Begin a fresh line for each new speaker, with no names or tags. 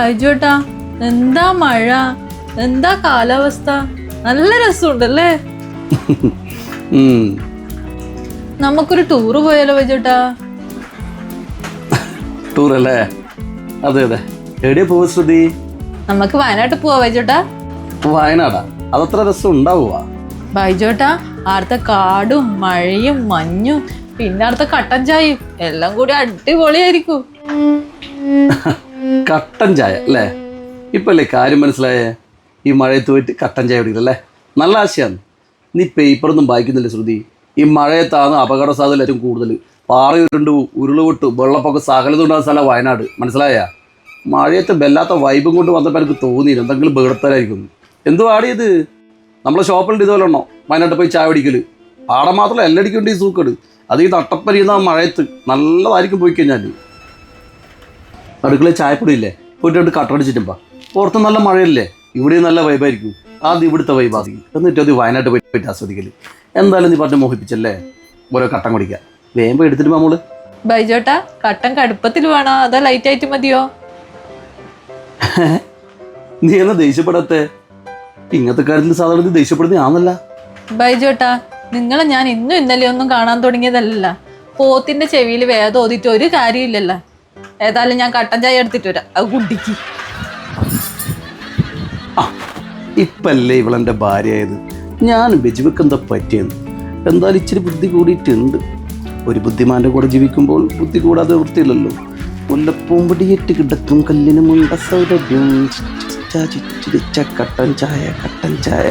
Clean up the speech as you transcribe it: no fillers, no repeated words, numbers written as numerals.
ബൈജോട്ടാ, എന്താ മഴ, എന്താ കാലാവസ്ഥ, നല്ല രസമുണ്ടല്ലേ. നമുക്കൊരു ടൂറ് പോയാലോ ബൈജോട്ടാ?
ടൂർ അല്ലേ? അതെ അതെ. എവിടെയാ പോവാ ശ്രുതി?
നമുക്ക് വയനാട്ടിൽ പോവാ ബൈജോട്ടാ.
വയനാടാ? അതത്ര രസം ഉണ്ടാവുക
ബൈജോട്ടാ? അവിടുത്തെ കാടും മഴയും മഞ്ഞും പിന്നെ അവിടുത്തെ കട്ടൻ ചായയും എല്ലാം കൂടി അടിപൊളിയായിരിക്കും.
കട്ടൻ ചായ അല്ലേ? ഇപ്പല്ലേ കാര്യം മനസ്സിലായേ? ഈ മഴയത്ത് പോയിട്ട് കട്ടൻ ചായ കുടിക്കല്ലേ? നല്ല ആശയമാണ്. നീ പേപ്പറൊന്നും വായിക്കുന്നില്ല ശ്രുതി. ഈ മഴയത്താണ് അപകട സാധ്യത ഏറ്റവും കൂടുതൽ. പാറയുരുണ്ട്, ഉരുളുപൊട്ട്, വെള്ളപ്പൊക്കം സകലതും ഉണ്ടാകുന്ന സ്ഥലം വയനാട്. മനസ്സിലായ? മഴയത്ത് വല്ലാത്ത വൈബും കൊണ്ട് വന്നപ്പോൾ എനിക്ക് തോന്നിയില്ല എന്തെങ്കിലും ബേടത്തരായിരിക്കും. എന്തു ആടിയത്? നമ്മളെ ഷോപ്പിൽ ഇതുപോലെ ഉണ്ടോ വയനാട്ടിൽ പോയി ചായ കുടിക്കൽ? ആടെ മാത്രമല്ല എല്ലടിക്കുണ്ട് ഈ സൂക്കട്. അത് ഈ നട്ടപ്പരിയുന്ന മഴയത്ത് നല്ലതായിരിക്കും പോയി കഴിഞ്ഞാൽ. അടുക്കളയിൽ ചായപ്പൊടി ഇല്ലേ? പോയിട്ട് രണ്ട് കട്ടടിച്ചിട്ടുമ്പാ. പുറത്ത് നല്ല മഴയല്ലേ, ഇവിടെയും നല്ല വൈബായിരിക്കും. ആദ്യം ഇവിടുത്തെ വൈബാധിക്കും, എന്നിട്ട് അത് വയനാട്ട് പോയിട്ട് ആസ്വദിക്കല്. എന്തായാലും നീ പറഞ്ഞ് മോഹിപ്പിച്ചല്ലേ, ഓരോ കട്ടൻ കുടിക്കുക. വേമ്പോ എടുത്തിട്ട് മോള്.
ബൈജോട്ടാ, കട്ടൻ കടുപ്പത്തിൽ വേണോ അതോ ലൈറ്റ് ആയിട്ട് മതിയോ?
നീ എന്നാ ദേഷ്യപ്പെടാത്തെ? ഇങ്ങനത്തെ കാര്യത്തിൽ സാധാരണ ദേഷ്യപ്പെടുന്ന ആണല്ല.
ബൈജോട്ടാ, നിങ്ങളെ ഞാൻ ഇന്നും ഇന്നലെ ഒന്നും കാണാൻ തുടങ്ങിയതല്ല. പോത്തിന്റെ ചെവിയിൽ വേദം ഓതിട്ട് ഒരു കാര്യമില്ലല്ലോ. ഏതായാലും ഞാൻ കട്ടൻ ചായ എടുത്തിട്ട് വരാം, അത് കുടിക്ക്.
ഇപ്പല്ലേ ഇവളെൻ്റെ ഭാര്യയായത്. ഞാൻ ബിജുവക്ക് എന്താ പറ്റിയെന്ന്. എന്തായാലും ഇച്ചിരി ബുദ്ധി കൂടിയിട്ടുണ്ട്. ഒരു ബുദ്ധിമാൻ്റെ കൂടെ ജീവിക്കുമ്പോൾ ബുദ്ധി കൂടാതെ വൃത്തിയില്ലല്ലോ. മുല്ലപ്പൂമ്പൊടിയേറ്റ് കിടക്കും കല്ലിനുമുണ്ട സൗരഭ്യം. കട്ടൻ ചായ, കട്ടൻ ചായ.